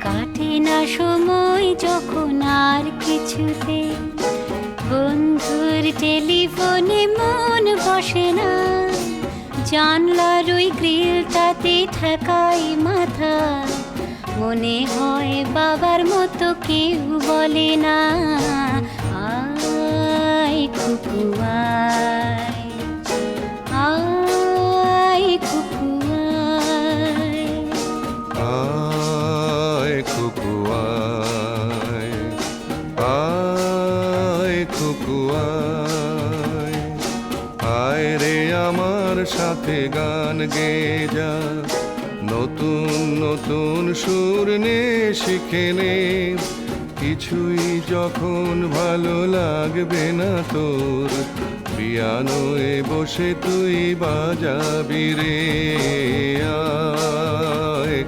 কাটে না সময় যখন আর কিছুতে, বন্ধুর টেলিফোনে মন বসে না, জানলার ওই গ্রিলটাতে ঠেকাই মাথা, মনে হয় বাবার মতো কেউ বলে না, আয় খুকু আয়, আয় খুকু আয়। আয় খুকু আয়, আয় খুকু আয়, আয় রে আমার সাথে গান গেয়ে যা, নতুন নতুন সুর নে শিখে নে, কিছুই যখন ভালো লাগবে না তোর, পিয়ানোয় বসে তুই বাজাবি রে। আয়